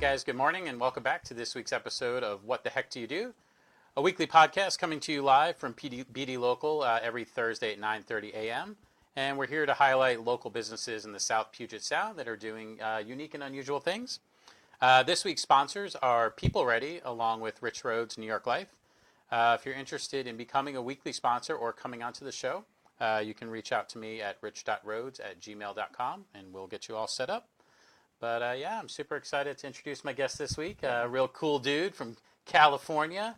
guys, good morning and welcome back to this week's episode of What the Heck Do You Do? A weekly podcast coming to you live from BD Local every Thursday at 9:30 a.m. And we're here to highlight local businesses in the South Puget Sound that are doing unique and unusual things. This week's sponsors are People Ready, along with Rich Rhodes New York Life. If you're interested in becoming a weekly sponsor or coming onto the show, you can reach out to me at rich.rhodes@gmail.com and we'll get you all set up. But I'm super excited to introduce my guest this week, a real cool dude from California.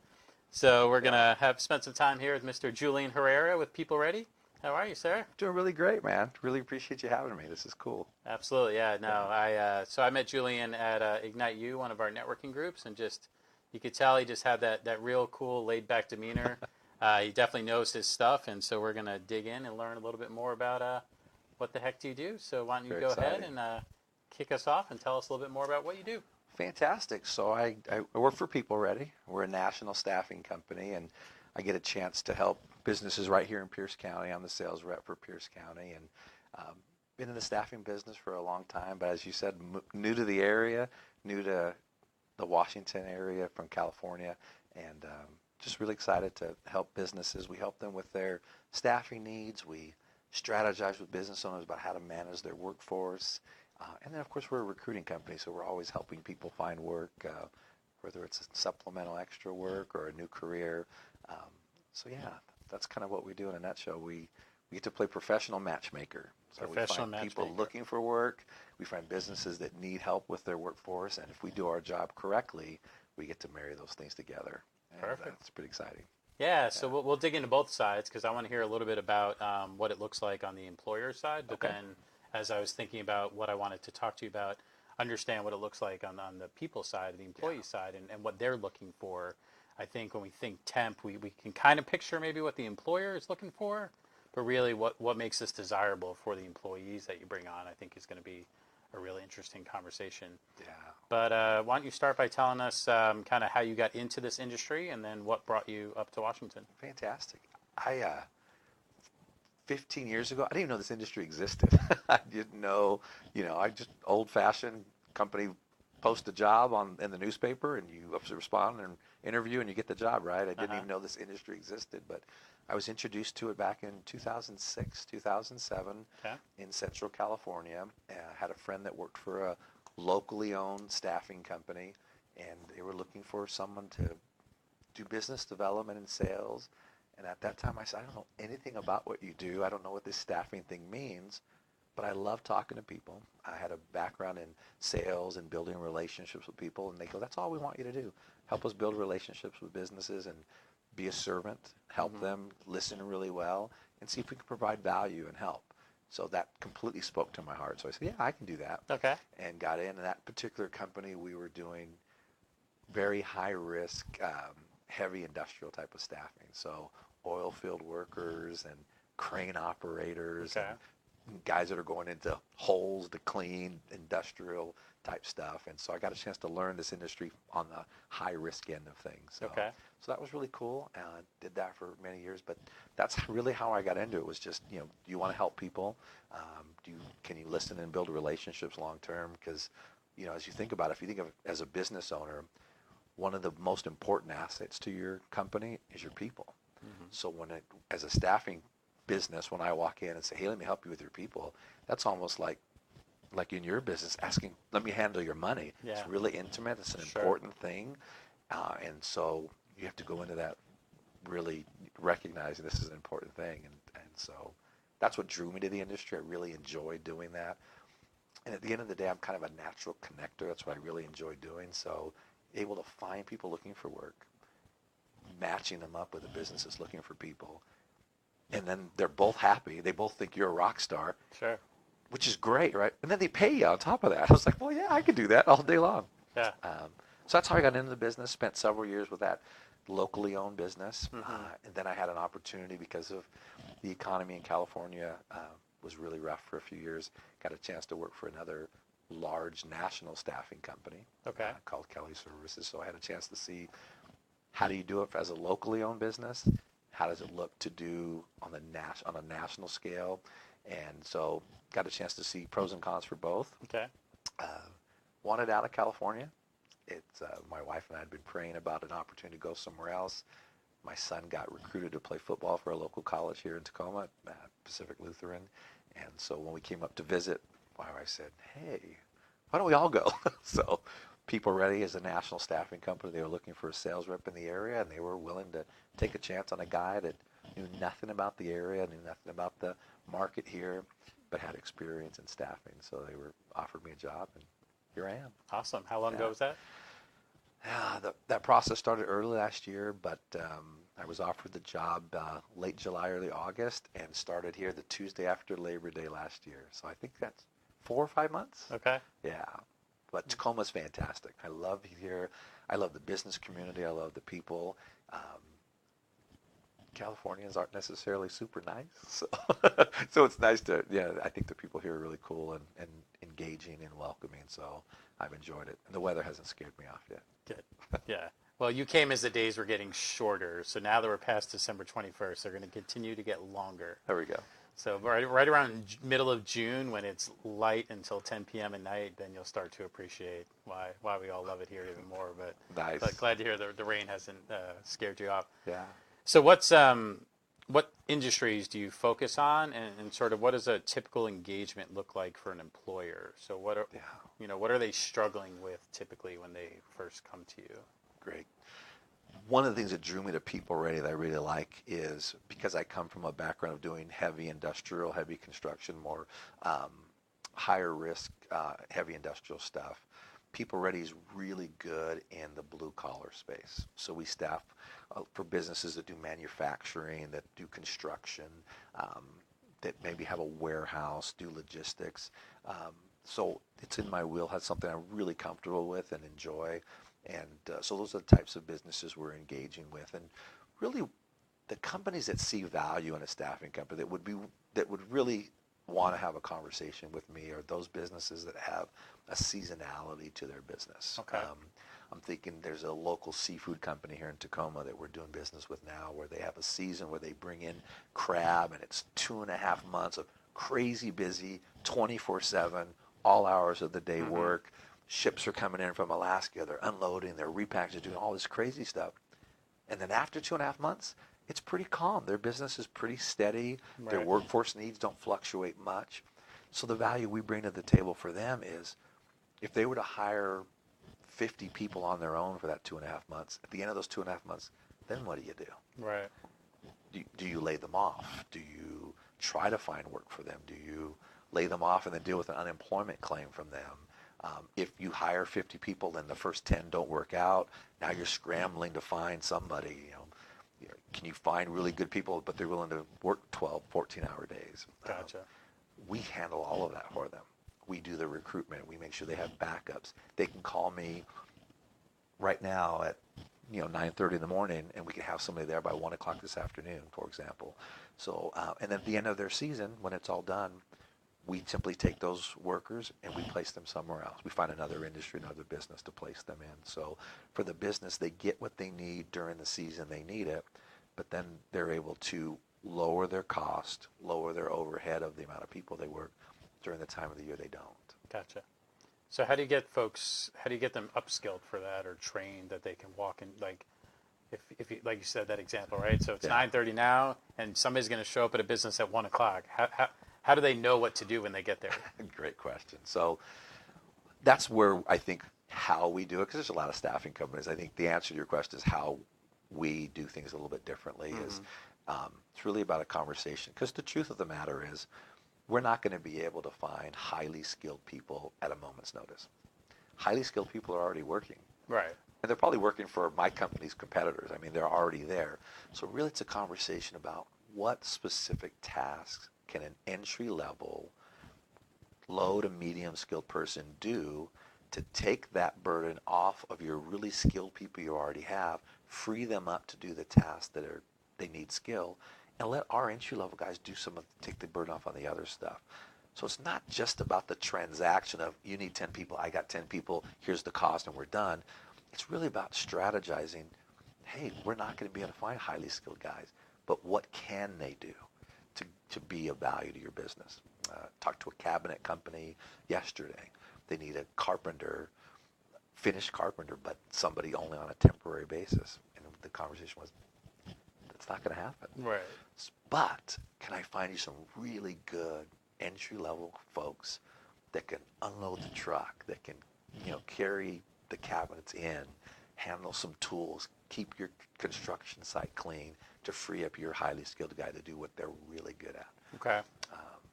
So we're going to spend some time here with Mr. Julian Herrera with People Ready. How are you, sir? Doing really great, man. Really appreciate you having me. This is cool. Absolutely, yeah. No, I met Julian at Ignite You, one of our networking groups, and just you could tell he just had that real cool, laid-back demeanor. He definitely knows his stuff, and so we're going to dig in and learn a little bit more about what the heck do you do. So why don't you go ahead and kick us off and tell us a little bit more about what you do. Fantastic. So I work for People Ready. We're a national staffing company, and I get a chance to help businesses right here in Pierce County. I'm the sales rep for Pierce County, and been in the staffing business for a long time, but as you said, new to the area, new to the Washington area from California, and just really excited to help businesses. We help them with their staffing needs. We strategize with business owners about how to manage their workforce. And then, of course, we're a recruiting company, so we're always helping people find work, whether it's supplemental extra work or a new career. That's kind of what we do in a nutshell. We get to play professional matchmaker. So we find people looking for work. We find businesses that need help with their workforce. And if we do our job correctly, we get to marry those things together. And Perfect. It's pretty exciting. Yeah, so we'll dig into both sides because I want to hear a little bit about what it looks like on the employer side, but then as I was thinking about what I wanted to talk to you about, understand what it looks like on the people side, the employee side, and what they're looking for. I think when we think temp, we can kind of picture maybe what the employer is looking for, but really what makes this desirable for the employees that you bring on, I think is going to be a really interesting conversation. Yeah. But why don't you start by telling us kind of how you got into this industry and then what brought you up to Washington? Fantastic. 15 years ago, I didn't even know this industry existed. I didn't know, I just old-fashioned company post a job in the newspaper and you respond and interview and you get the job, right? I didn't even know this industry existed, but I was introduced to it back in 2006, 2007 in Central California. I had a friend that worked for a locally owned staffing company, and they were looking for someone to do business development and sales. And at that time, I said, I don't know anything about what you do. I don't know what this staffing thing means, but I love talking to people. I had a background in sales and building relationships with people, and they go, that's all we want you to do. Help us build relationships with businesses and be a servant, help them, listen really well, and see if we can provide value and help. So that completely spoke to my heart. So I said, yeah, I can do that. Okay. And got in. And that particular company, we were doing very high-risk, heavy industrial type of staffing. So oil field workers and crane operators and guys that are going into holes to clean, industrial type stuff. And so I got a chance to learn this industry on the high risk end of things. So that was really cool. And I did that for many years, but that's really how I got into it. Was just, do you want to help people? Can you listen and build relationships long term? Because, as you think about it, if you think of it as a business owner, one of the most important assets to your company is your people. So as a staffing business, when I walk in and say, hey, let me help you with your people, that's almost like in your business asking, let me handle your money. Yeah. It's really intimate. It's an important thing. And so you have to go into that really recognizing this is an important thing. And so that's what drew me to the industry. I really enjoy doing that. And at the end of the day, I'm kind of a natural connector. That's what I really enjoy doing. So able to find people looking for work, matching them up with the businesses looking for people. And then they're both happy. They both think you're a rock star. Sure. Which is great, right? And then they pay you on top of that. I was like, well, yeah, I could do that all day long. Yeah. So that's how I got into the business, spent several years with that locally owned business. And then I had an opportunity because of the economy in California was really rough for a few years. Got a chance to work for another large national staffing company called Kelly Services. So I had a chance to see how do you do it as a locally owned business? How does it look to do on a national scale? And so got a chance to see pros and cons for both. Okay. Wanted out of California. It's my wife and I had been praying about an opportunity to go somewhere else. My son got recruited to play football for a local college here in Tacoma, Pacific Lutheran. And so when we came up to visit, my wife said, hey, why don't we all go? So People Ready is a national staffing company. They were looking for a sales rep in the area, and they were willing to take a chance on a guy that knew nothing about the area, knew nothing about the market here, but had experience in staffing. So they offered me a job, and here I am. Awesome. How long ago Yeah. was that? That process started early last year, but I was offered the job late July, early August, and started here the Tuesday after Labor Day last year. So I think that's 4 or 5 months. Okay. Yeah. But Tacoma's fantastic. I love here. I love the business community. I love the people. Californians aren't necessarily super nice, so so it's nice to. Yeah, I think the people here are really cool and engaging and welcoming. So I've enjoyed it, and the weather hasn't scared me off yet. Good. Yeah. Well, you came as the days were getting shorter, so now that we're past December 21st, they're going to continue to get longer. There we go. So right around middle of June, when it's light until 10 p.m. at night, then you'll start to appreciate why we all love it here even more. Nice. But glad to hear the rain hasn't scared you off. Yeah. So what industries do you focus on, and sort of what does a typical engagement look like for an employer? So what are they struggling with typically when they first come to you? Great. One of the things that drew me to People Ready that I really like is because I come from a background of doing heavy industrial, heavy construction, more higher risk, heavy industrial stuff. People Ready is really good in the blue collar space. So we staff for businesses that do manufacturing, that do construction, that maybe have a warehouse, do logistics. So it's in my wheelhouse, something I'm really comfortable with and enjoy. And so those are the types of businesses we're engaging with. And really, the companies that see value in a staffing company that would really want to have a conversation with me are those businesses that have a seasonality to their business. Okay. I'm thinking there's a local seafood company here in Tacoma that we're doing business with now, where they have a season where they bring in crab, and it's 2.5 months of crazy busy, 24/7, all hours of the day work. Ships are coming in from Alaska, they're unloading, they're repackaging, doing all this crazy stuff. And then after 2.5 months, it's pretty calm. Their business is pretty steady. Right. Their workforce needs don't fluctuate much. So the value we bring to the table for them is if they were to hire 50 people on their own for that 2.5 months, at the end of those 2.5 months, then what do you do? Right. Do you lay them off? Do you try to find work for them? Do you lay them off and then deal with an unemployment claim from them? If you hire 50 people and the first 10 don't work out, now you're scrambling to find somebody. Can you find really good people, but they're willing to work 12, 14-hour days? Gotcha. We handle all of that for them. We do the recruitment. We make sure they have backups. They can call me right now at 9:30 in the morning, and we can have somebody there by 1 o'clock this afternoon, for example. So, and at the end of their season, when it's all done, we simply take those workers and we place them somewhere else. We find another industry, another business to place them in. So for the business, they get what they need during the season they need it, but then they're able to lower their cost, lower their overhead of the amount of people they work during the time of the year they don't. Gotcha. So how do you get them upskilled for that or trained that they can walk in, like if you, like you said, that example, right? So it's 9:30 now and somebody's going to show up at a business at 1 o'clock. How do they know what to do when they get there? Great question. So that's where I think how we do it, because there's a lot of staffing companies. I think the answer to your question is how we do things a little bit differently. Is it's really about a conversation, because the truth of the matter is we're not going to be able to find highly skilled people at a moment's notice. Highly skilled people are already working. Right. And they're probably working for my company's competitors. I mean, they're already there. So really it's a conversation about what specific tasks can an entry-level, low to medium skilled person do to take that burden off of your really skilled people you already have, free them up to do the tasks that they need skill, and let our entry-level guys do take the burden off on the other stuff. So it's not just about the transaction of you need 10 people, I got 10 people, here's the cost, and we're done. It's really about strategizing, hey, we're not going to be able to find highly skilled guys, but what can they do to be of value to your business? Talked to a cabinet company yesterday. They need a carpenter finished carpenter, but somebody only on a temporary basis. And the conversation was, that's not going to happen. Right. But can I find you some really good entry-level folks that can unload the truck, that can, carry the cabinets in, handle some tools, keep your construction site clean to free up your highly skilled guy to do what they're really good at. Okay.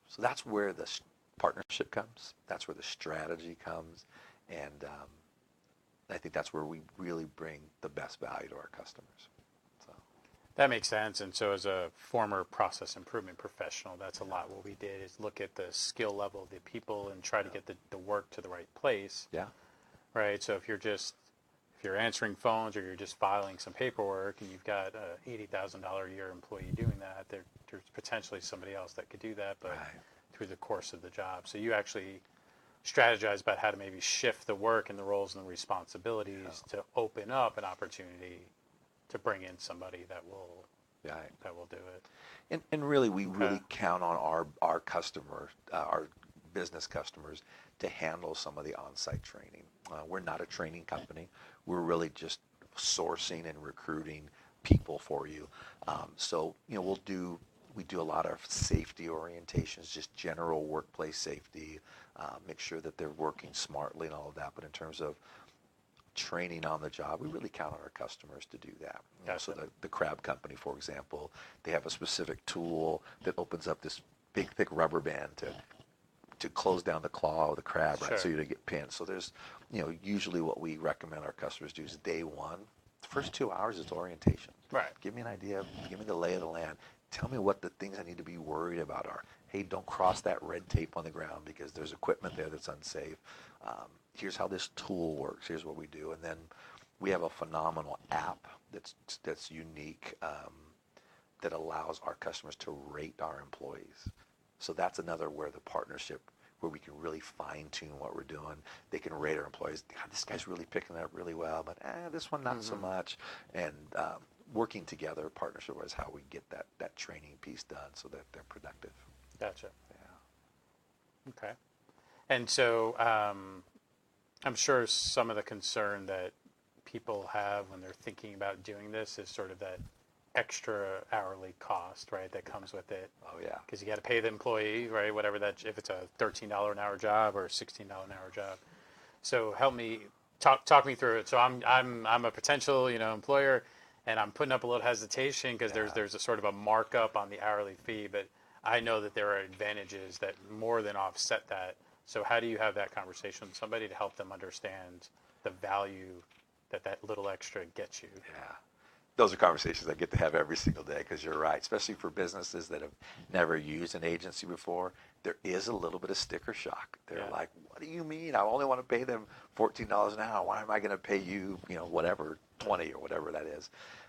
So that's where the partnership comes. That's where the strategy comes. And I think that's where we really bring the best value to our customers. So. That makes sense. And so as a former process improvement professional, that's a lot what we did is look at the skill level of the people and try to get the work to the right place. Yeah. Right. So if you're answering phones or you're just filing some paperwork and you've got a $80,000 a year employee doing that, there's potentially somebody else that could do that, but Right. through the course of the job. So you actually strategize about how to maybe shift the work and the roles and the responsibilities to open up an opportunity to bring in somebody that will do it. And really, we really count on our customer, our business customers, to handle some of the on-site training. We're not a training company. We're really just sourcing and recruiting people for you. So we do a lot of safety orientations, just general workplace safety, make sure that they're working smartly and all of that. But in terms of training on the job, we really count on our customers to do that. Gotcha. So the crab company, for example, they have a specific tool that opens up this big, thick rubber band to close down the claw of the crab, right? Sure. So you don't get pinned. So there's, usually what we recommend our customers do is day one, the first 2 hours is orientation. Right. Give me an idea, give me the lay of the land. Tell me what the things I need to be worried about are. Hey, don't cross that red tape on the ground because there's equipment there that's unsafe. Here's how this tool works. Here's what we do. And then we have a phenomenal app that's unique that allows our customers to rate our employees. So that's another where the partnership, where we can really fine-tune what we're doing. They can rate our employees. God, this guy's really picking it up really well, but this one not so much. And working together, partnership is how we get that training piece done so that they're productive. Gotcha. Yeah. Okay. And so I'm sure some of the concern that people have when they're thinking about doing this is sort of that extra hourly cost, right, that comes with it. Oh, yeah. Because you got to pay the employee, right, whatever that, if it's a $13 an hour job or a $16 an hour job. So help me, talk me through it. So I'm a potential, employer, and I'm putting up a little hesitation because there's a sort of a markup on the hourly fee, but I know that there are advantages that more than offset that. So how do you have that conversation with somebody to help them understand the value that little extra gets you? Yeah. Those are conversations I get to have every single day because you're right, especially for businesses that have never used an agency before. There is a little bit of sticker shock. They're like, what do you mean? I only want to pay them $14 an hour. Why am I going to pay you, whatever, 20 or whatever that is?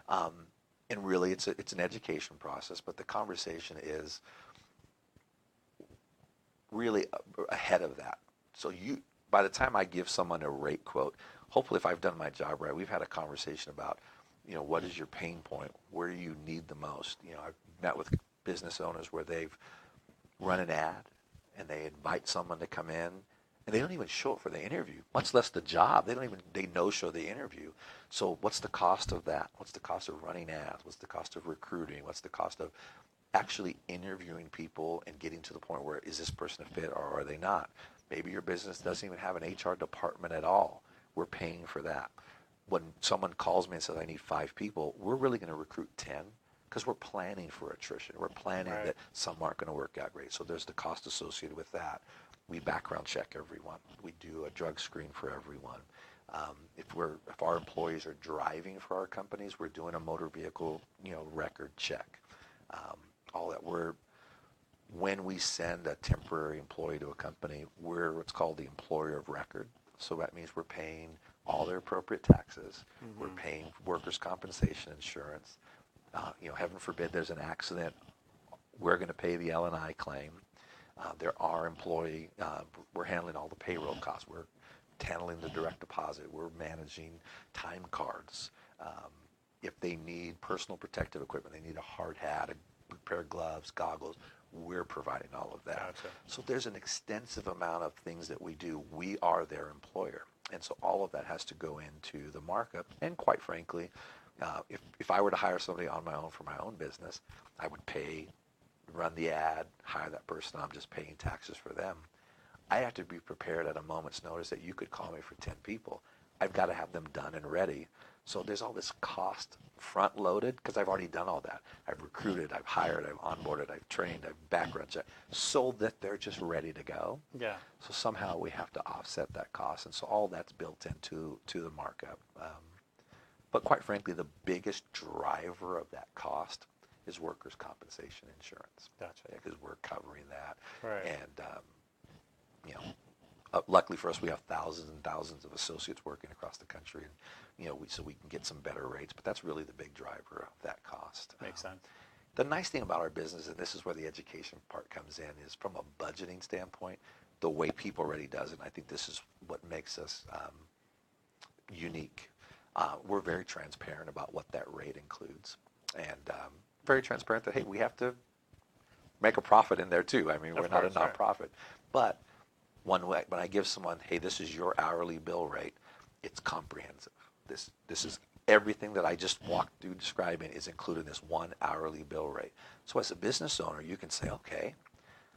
And really, it's an education process, but the conversation is really ahead of that. So by the time I give someone a rate quote, hopefully if I've done my job right, we've had a conversation about, what is your pain point? Where do you need the most? I've met with business owners where they've run an ad and they invite someone to come in and they don't even show up for the interview, much less the job. They no-show the interview. So what's the cost of that? What's the cost of running ads? What's the cost of recruiting? What's the cost of actually interviewing people and getting to the point where is this person a fit or are they not? Maybe your business doesn't even have an HR department at all. We're paying for that. When someone calls me and says, I need 5 people, we're really going to recruit 10 because we're planning for attrition. We're planning that some aren't going to work out great. So there's the cost associated with that. We background check everyone. We do a drug screen for everyone. If our employees are driving for our companies, we're doing a motor vehicle, record check. All that. When we send a temporary employee to a company, we're what's called the employer of record. So that means we're paying all their appropriate taxes. We're paying workers' compensation insurance. Heaven forbid there's an accident, we're going to pay the L&I claim. There are we're handling all the payroll costs. We're handling the direct deposit. We're managing time cards. If they need personal protective equipment, they need a hard hat, a pair of gloves, goggles, we're providing all of that. Gotcha. So there's an extensive amount of things that we do. We are their employer. And so all of that has to go into the markup. And quite frankly, if I were to hire somebody on my own for my own business, I would pay, run the ad, hire that person. I'm just paying taxes for them. I have to be prepared at a moment's notice that you could call me for 10 people. I've got to have them done and ready. So there's all this cost front loaded because I've already done all that. I've recruited, I've hired, I've onboarded, I've trained, I've background checked so that they're just ready to go. Yeah. So somehow we have to offset that cost. And so all that's built into the markup. But quite frankly, the biggest driver of that cost is workers' compensation insurance. Gotcha. Because we're covering that. Right. And, luckily for us, we have thousands and thousands of associates working across the country, and so we can get some better rates. But that's really the big driver of that cost. Makes sense. The nice thing about our business, and this is where the education part comes in, is from a budgeting standpoint, the way People Ready does it. And I think this is what makes us unique. We're very transparent about what that rate includes, and very transparent that, hey, we have to make a profit in there too. I mean, we're not a nonprofit, but when I give someone, hey, this is your hourly bill rate, it's comprehensive. This is everything that I just walked through describing is included in this one hourly bill rate. So as a business owner, you can say, okay,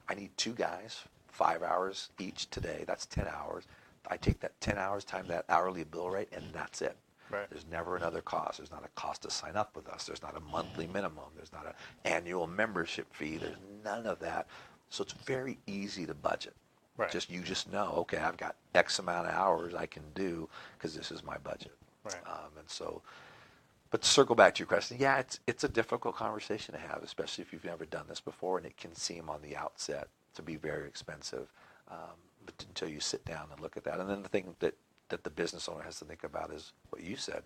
I need 2 guys, 5 hours each today. That's 10 hours. I take that 10 hours times that hourly bill rate, and that's it. Right. There's never another cost. There's not a cost to sign up with us. There's not a monthly minimum. There's not an annual membership fee. There's none of that. So it's very easy to budget. Right. You just know, okay, I've got X amount of hours I can do because this is my budget. Right. And so, but to circle back to your question, yeah, it's a difficult conversation to have, especially if you've never done this before, and it can seem on the outset to be very expensive. But until you sit down and look at that, and then the thing that the business owner has to think about is what you said,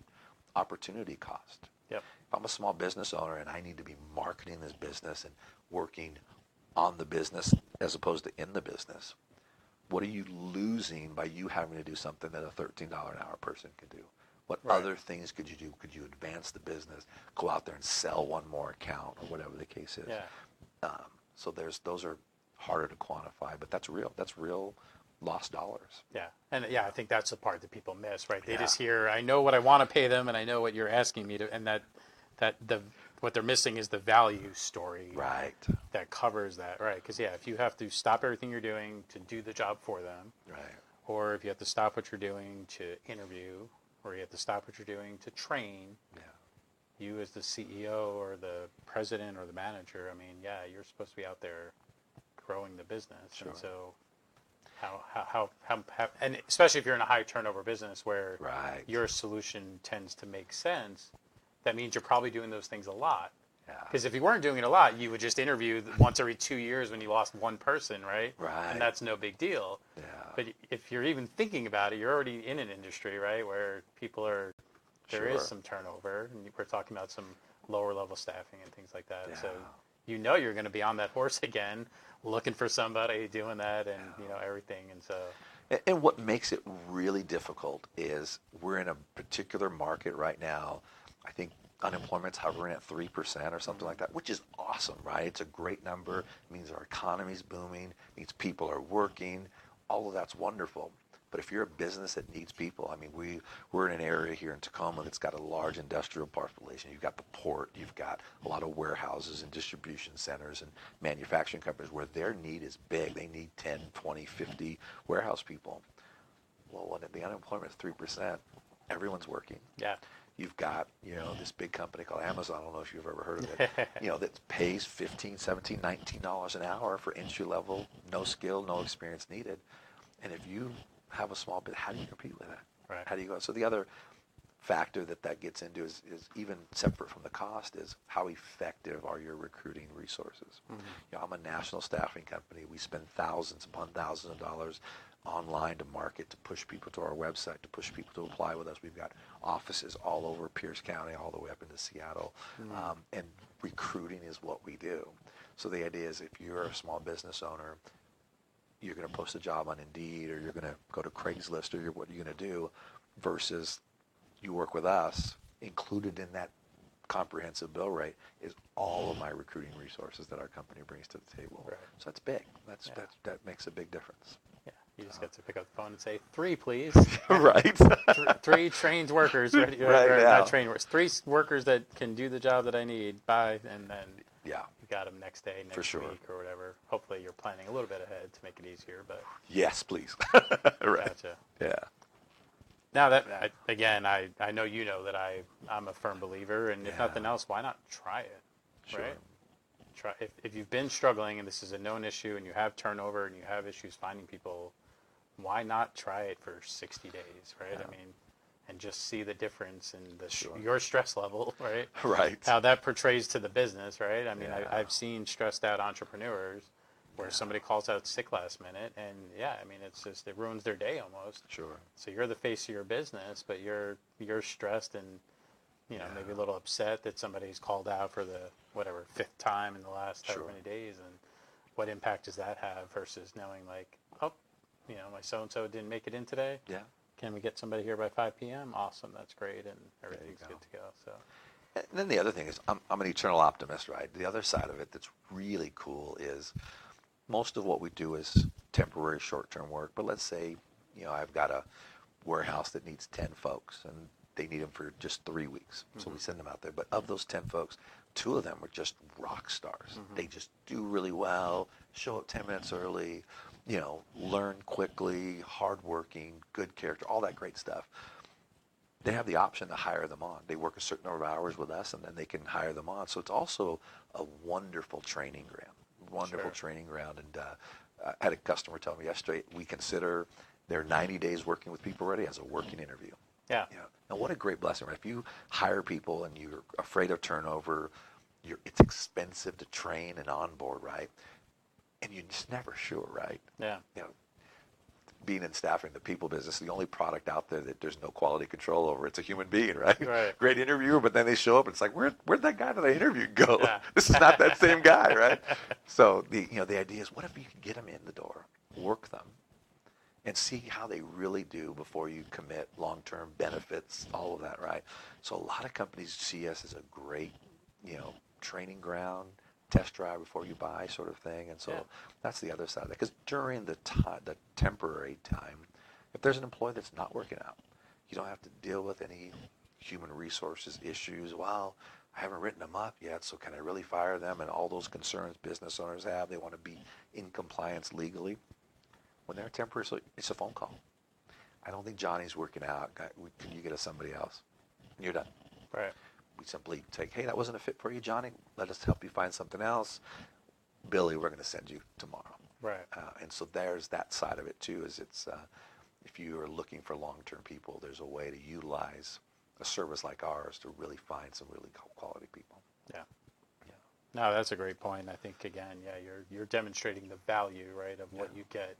opportunity cost. Yep. If I'm a small business owner and I need to be marketing this business and working on the business as opposed to in the business, what are you losing by you having to do something that a $13 an hour person can do? What other things could you do? Could you advance the business, go out there and sell one more account or whatever the case is? Yeah. So those are harder to quantify, but that's real. That's real lost dollars. Yeah. And yeah, I think that's the part that people miss, right? They Yeah. just hear, I know what I want to pay them and I know what you're asking me to, and what they're missing is the value story. Right. That covers that, right? Because yeah, if you have to stop everything you're doing to do the job for them, Right. or if you have to stop what you're doing to interview, or you have to stop what you're doing to train, Yeah. you as the CEO or the president or the manager, I mean, yeah, you're supposed to be out there growing the business, Sure. and so how and especially if you're in a high turnover business where Right. your solution tends to make sense, that means you're probably doing those things a lot. Yeah. Because if you weren't doing it a lot, you would just interview once every 2 years when you lost one person, right? Right. And that's no big deal. Yeah. But if you're even thinking about it, you're already in an industry, right, where there is Sure. some turnover, and we're talking about some lower level staffing and things like that. Yeah. So you're going to be on that horse again, looking for somebody doing that, and everything. And so. And what makes it really difficult is we're in a particular market right now. I think unemployment's hovering at 3% or something like that, which is awesome, right? It's a great number. It means our economy's booming. It means people are working. All of that's wonderful. But if you're a business that needs people, I mean, we're in an area here in Tacoma that's got a large industrial population. You've got the port. You've got a lot of warehouses and distribution centers and manufacturing companies where their need is big. They need 10, 20, 50 warehouse people. Well, when the unemployment is 3%, everyone's working. Yeah. You've got, this big company called Amazon. I don't know if you've ever heard of it. That pays $15, $17, $19 an hour for entry level, no skill, no experience needed. And if you have a small bit, how do you compete with that? Right. How do you go? So the other factor that gets into is even separate from the cost is how effective are your recruiting resources. Mm-hmm. I'm a national staffing company. We spend thousands upon thousands of dollars online to market, to push people to our website, to push people to apply with us. We've got offices all over Pierce County, all the way up into Seattle. Mm-hmm. And recruiting is what we do. So the idea is if you're a small business owner, you're going to post a job on Indeed, or you're going to go to Craigslist, or what you're going to do, versus you work with us. Included in that comprehensive bill rate is all of my recruiting resources that our company brings to the table. Right. So that's big. That makes a big difference. Yeah. You just get to pick up the phone and say, 3, please. Right. 3 trained workers ready, Right or now. not trained workers, 3 workers that can do the job that I need. Bye, and then Yeah, you got them next day, for next sure. week, or whatever. Hopefully, you're planning a little bit ahead to make it easier. But Yes, please. Right. gotcha. Yeah. Now again, I know you know that I'm a firm believer, and if Yeah. nothing else, why not try it, Sure. right? Try if you've been struggling and this is a known issue, and you have turnover and you have issues finding people, why not try it for 60 days, right? Yeah. I mean, and just see the difference in Sure. your stress level, right? Right. How that portrays to the business, right? I mean, Yeah. I've seen stressed out entrepreneurs where somebody calls out sick last minute, and yeah, I mean, it's just, it ruins their day almost. Sure. So you're the face of your business, but you're stressed and maybe a little upset that somebody's called out for the whatever 5th time in the last however many days, and what impact does that have versus knowing like, oh, my so and so didn't make it in today. Yeah. Can we get somebody here by 5 p.m.? Awesome, that's great, and everything's go. good to go. So And then the other thing is, I'm an eternal optimist, right? The other side of it that's really cool is most of what we do is temporary short-term work. But let's say, I've got a warehouse that needs 10 folks and they need them for just 3 weeks. So we send them out there. But of those 10 folks, 2 of them are just rock stars. They just do really well, show up 10 minutes early, learn quickly, hardworking, good character, all that great stuff. They have the option to hire them on. They work a certain number of hours with us, and then they can hire them on. So it's also a wonderful training ground. And I had a customer tell me yesterday, we consider their 90 days working with people already as a working interview. yeah, And what a great blessing, right? If you hire people and you're afraid of turnover, it's expensive to train and onboard, right? And you're just never sure, right? yeah, Being in staffing, the people business, the only product out there that there's no quality control over, it's a human being, right? Right. Great interviewer, but then they show up and it's like, where'd that guy that I interviewed go? Yeah. This is not that same guy, right? So the idea is, what if you can get them in the door, work them, and see how they really do before you commit long-term benefits, all of that, right? So a lot of companies see us as a great, training ground, test drive before you buy sort of thing. And so that's the other side of that. Because during the temporary time, if there's an employee that's not working out, you don't have to deal with any human resources issues. Well, I haven't written them up yet, so can I really fire them? And all those concerns business owners have, they want to be in compliance legally. When they're temporary, so it's a phone call. I don't think Johnny's working out. Can you get us somebody else? And you're done. right, We simply take, hey, that wasn't a fit for you, Johnny. Let us help you find something else. Billy, we're going to send you tomorrow. right. And so there's that side of it too, is it's if you are looking for long-term people, there's a way to utilize a service like ours to really find some really quality people. Yeah. No, that's a great point. I think again, you're demonstrating the value, right, of what you get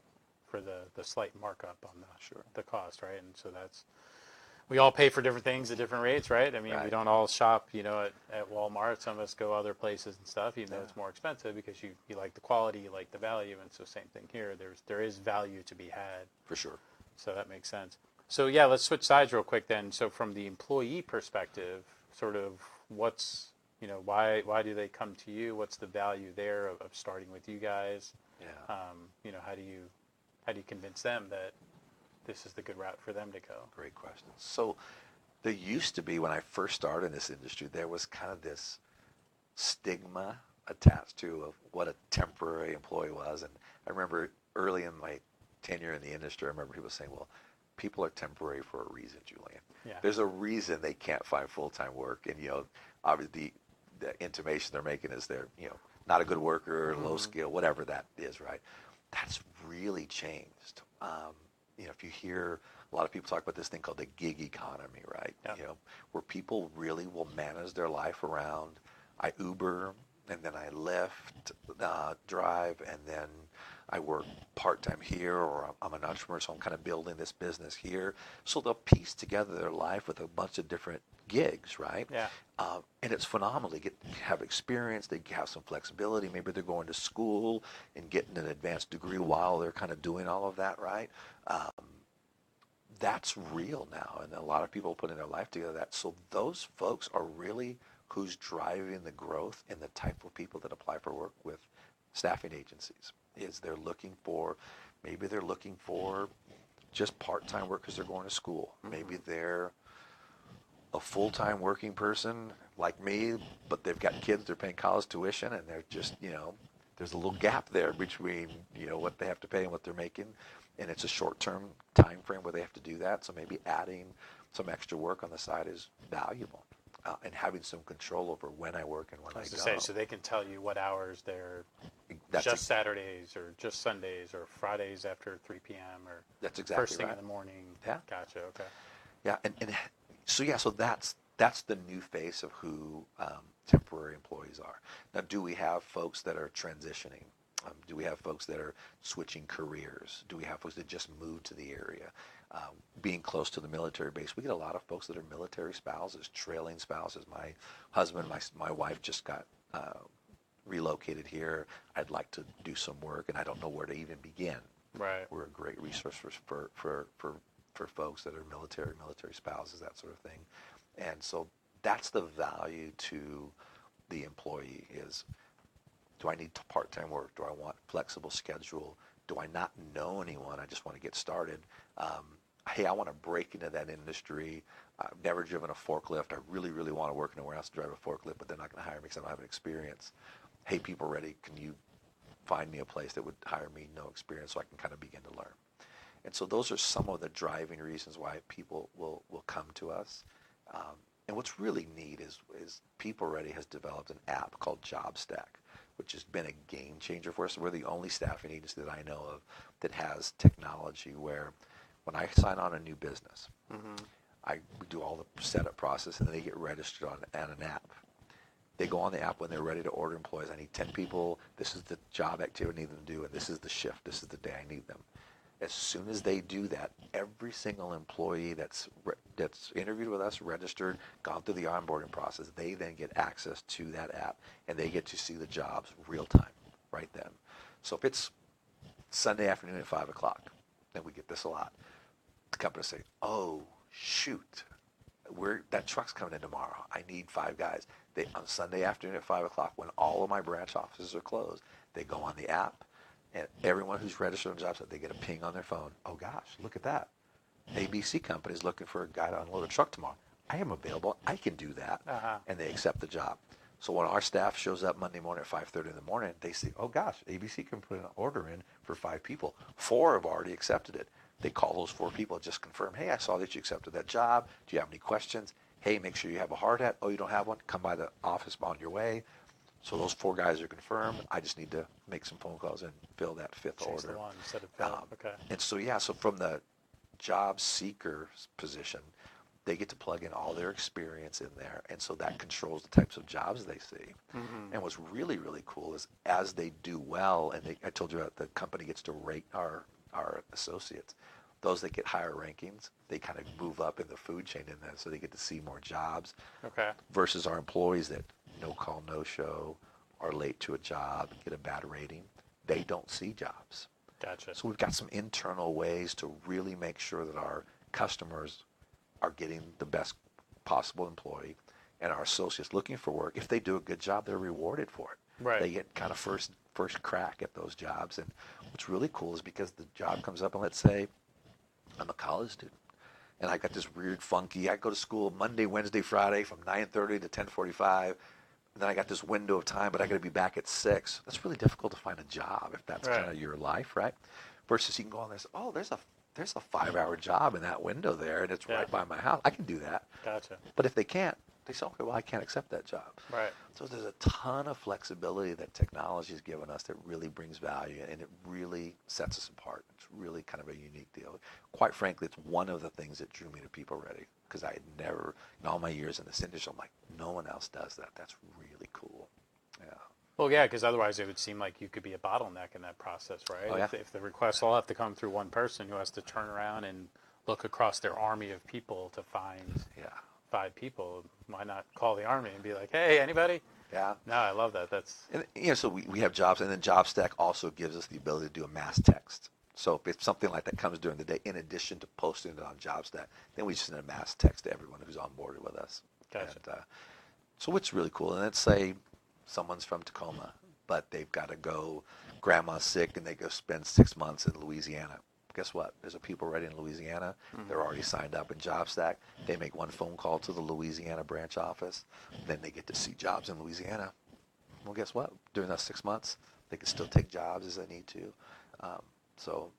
for the slight markup on the cost, right? And so we all pay for different things at different rates, right? I mean, we don't all shop, at Walmart. Some of us go other places and stuff, even though it's more expensive because you like the quality, you like the value, and so same thing here. There is value to be had. For sure. So that makes sense. So yeah, let's switch sides real quick then. So from the employee perspective, sort of what's why do they come to you? What's the value there of starting with you guys? Yeah. How do you convince them that this is the good route for them to go? Great question. So there used to be, when I first started in this industry, there was kind of this stigma attached to of what a temporary employee was. And I remember early in my tenure in the industry, I remember people saying, well, people are temporary for a reason, Julian. Yeah. There's a reason they can't find full-time work. And, obviously the intimation they're making is they're, not a good worker, low skill, whatever that is, right? That's really changed. If you hear a lot of people talk about this thing called the gig economy, right? Yep. Where people really will manage their life around, I Uber, and then I Lyft, drive, and then I work part-time here, or I'm an entrepreneur, so I'm kind of building this business here. So they'll piece together their life with a bunch of different gigs, right? Yeah. And it's phenomenal. They have experience, they have some flexibility. Maybe they're going to school and getting an advanced degree while they're kind of doing all of that, right? That's real now, and a lot of people putting their life together. So those folks are really who's driving the growth and the type of people that apply for work with staffing agencies. is maybe they're looking for just part-time work because they're going to school. Maybe they're a full-time working person like me, but they've got kids, they're paying college tuition, and they're just, there's a little gap there between, what they have to pay and what they're making, and it's a short-term time frame where they have to do that, so maybe adding some extra work on the side is valuable, and having some control over when I work and when I don't. So they can tell you what hours they're That's just Saturdays or just Sundays or Fridays after 3 p.m. or That's exactly first thing right. in the morning. Yeah. Gotcha. Okay. Yeah, so that's the new face of who temporary employees are. Now, do we have folks that are transitioning? Do we have folks that are switching careers? Do we have folks that just moved to the area? Being close to the military base, we get a lot of folks that are military spouses, trailing spouses. My husband, my wife just got relocated here. I'd like to do some work, and I don't know where to even begin. Right. We're a great resource for folks that are military spouses, that sort of thing. And so that's the value to the employee is, do I need part-time work? Do I want flexible schedule? Do I not know anyone? I just want to get started. Hey, I want to break into that industry. I've never driven a forklift. I really, really want to work in a warehouse to drive a forklift, but they're not going to hire me because I don't have an experience. Hey, people ready, can you find me a place that would hire me, no experience, so I can kind of begin to learn? And so those are some of the driving reasons why people will come to us. And what's really neat is PeopleReady has developed an app called JobStack, which has been a game changer for us. We're the only staffing agency that I know of that has technology where when I sign on a new business, we do all the setup process, and then they get registered on an app. They go on the app when they're ready to order employees. I need 10 people. This is the job activity I need them to do, and this is the shift. This is the day I need them. As soon as they do that, every single employee that's interviewed with us, registered, gone through the onboarding process, they then get access to that app, and they get to see the jobs real time, right then. So if it's Sunday afternoon at 5 o'clock, and we get this a lot, the company will say, oh, shoot, that truck's coming in tomorrow. I need 5 guys. On Sunday afternoon at 5 o'clock, when all of my branch offices are closed, they go on the app, and everyone who's registered on JobStack, they get a ping on their phone. Oh gosh, look at that. ABC company is looking for a guy to unload a truck tomorrow. I am available. I can do that. And they accept the job. So when our staff shows up Monday morning at 5:30 in the morning, they see, oh gosh, ABC can put an order in for 5 people. 4 have already accepted it. They call those 4 people and just confirm, hey, I saw that you accepted that job. Do you have any questions? Hey, make sure you have a hard hat. Oh, you don't have one? Come by the office on your way. So those 4 guys are confirmed. I just need to make some phone calls and fill that 5th order. The one instead of fill. Okay. And so, so from the job seeker position, they get to plug in all their experience in there. And so that controls the types of jobs they see. And what's really, really cool is as they do well, and I told you the company gets to rate our associates. Those that get higher rankings, they kind of move up in the food chain in that, so they get to see more jobs. Okay. Versus our employees that no call, no show, are late to a job, get a bad rating. They don't see jobs. Gotcha. So we've got some internal ways to really make sure that our customers are getting the best possible employee, and our associates looking for work. If they do a good job, they're rewarded for it. Right. They get kind of first crack at those jobs. And what's really cool is because the job comes up, and let's say I'm a college student, and I got this weird, funky, I go to school Monday, Wednesday, Friday from 9:30 to 10:45. And then I got this window of time, but I got to be back at 6. That's really difficult to find a job if that's kind of your life, right? Versus you can go on this, oh, there's a 5-hour job in that window there, and it's right by my house. I can do that. Gotcha. But if they can't, they say, okay, well, I can't accept that job. Right. So there's a ton of flexibility that technology has given us that really brings value, and it really sets us apart. It's really kind of a unique deal. Quite frankly, it's one of the things that drew me to PeopleReady, because I had never, in all my years in this industry, I'm like, no one else does that. That's really cool. Yeah. Well, yeah, because otherwise it would seem like you could be a bottleneck in that process, right? Oh, yeah. If the requests all have to come through one person who has to turn around and look across their army of people to find 5 people, why not call the army and be like, hey, anybody? Yeah. No, I love that. And, so we have jobs, and then JobStack also gives us the ability to do a mass text. So if something like that comes during the day, in addition to posting it on JobStack, then we just send a mass text to everyone who's on board with us. Gotcha. And, so what's really cool, and let's say someone's from Tacoma, but they've got to go, grandma's sick, and they go spend 6 months in Louisiana. Guess what? There's a people ready in Louisiana. They're already signed up in JobStack. They make one phone call to the Louisiana branch office. Then they get to see jobs in Louisiana. Well, guess what? During those 6 months, they can still take jobs as they need to. So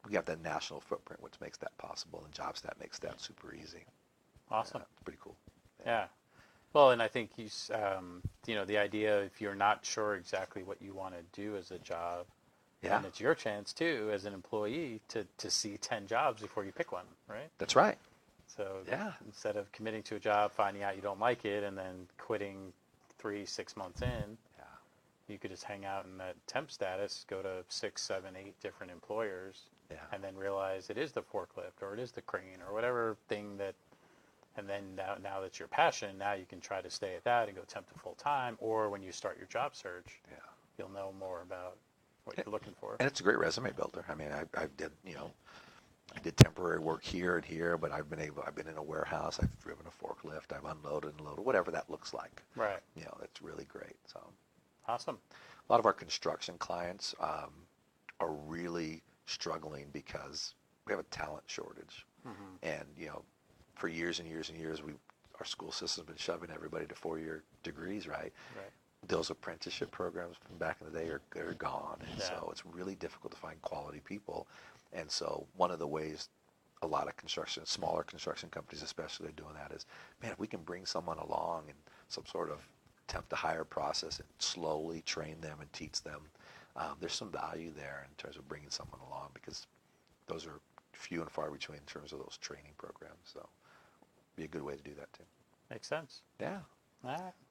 we have that national footprint, which makes that possible, and JobStack makes that super easy. Awesome. It's pretty cool. Yeah. Well, and I think the idea, if you're not sure exactly what you want to do as a job, Yeah. and it's your chance too, as an employee, to see 10 jobs before you pick one, right? That's right. So Yeah. instead of committing to a job, finding out you don't like it, and then quitting 3-6 months in, Yeah. you could just hang out in that temp status, go to 6, 7, 8 different employers, Yeah. and then realize it is the forklift or it is the crane or whatever thing that. And then now that's your passion, now you can try to stay at that and go temp to full time. Or when you start your job search, Yeah. you'll know more about what you're looking for. And it's a great resume builder. I mean, I did temporary work here and here, but I've been in a warehouse, I've driven a forklift, I've unloaded and loaded, whatever that looks like. Right. That's really great. So Awesome. a lot of our construction clients are really struggling because we have a talent shortage. And, for years and years and years, our school system's been shoving everybody to 4-year degrees, right? Right. Those apprenticeship programs from back in the day are gone. And Yeah. so it's really difficult to find quality people. And so one of the ways a lot of smaller construction companies especially are doing that is, man, if we can bring someone along in some sort of temp to hire process and slowly train them and teach them, there's some value there in terms of bringing someone along, because those are few and far between in terms of those training programs. So be a good way to do that too. Makes sense. Yeah.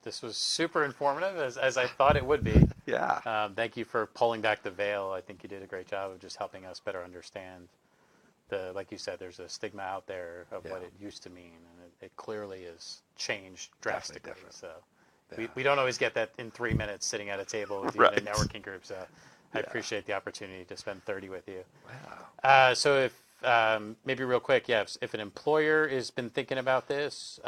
This was super informative, as I thought it would be. Yeah. Thank you for pulling back the veil. I think you did a great job of just helping us better understand like you said, there's a stigma out there of what it used to mean, and it clearly has changed drastically. Definitely. So Yeah. we don't always get that in 3 minutes sitting at a table with you in a networking group. So I appreciate the opportunity to spend 30 with you. Wow. So if maybe real quick, if an employer has been thinking about this,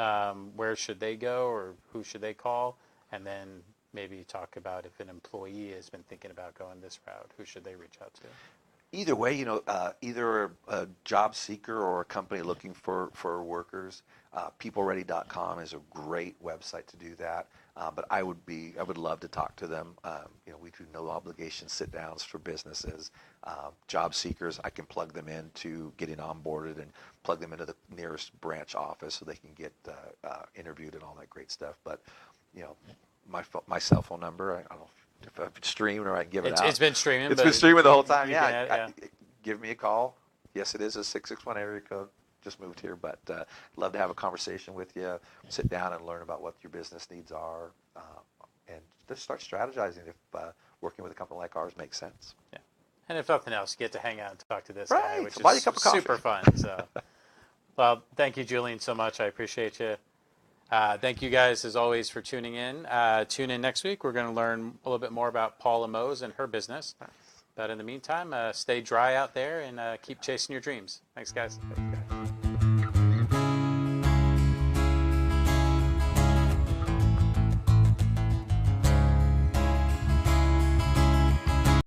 where should they go, or who should they call? And then maybe talk about if an employee has been thinking about going this route, who should they reach out to? Either way, either a job seeker or a company looking for workers, peopleready.com is a great website to do that. But I would love to talk to them. We do no obligation sit downs for businesses. Job seekers, I can plug them into getting onboarded and plug them into the nearest branch office so they can get interviewed and all that great stuff. But my cell phone number, I don't know if it's streamed or I can give it out. It's been streaming. It's been streaming the whole time. Yeah. Give me a call. Yes, it is a 661 area code. Just moved here, but love to have a conversation with you. Sit down and learn about what your business needs are, and just start strategizing if working with a company like ours makes sense. Yeah. And if nothing else, you get to hang out and talk to this Right. guy, which So buy you a is cup of coffee. super fun. So, well, thank you, Julian, so much. I appreciate you. Thank you guys, as always, for tuning in. Tune in next week. We're going to learn a little bit more about Paula Mose and her business. But in the meantime, stay dry out there and keep chasing your dreams. Thanks, guys. Thank you, guys.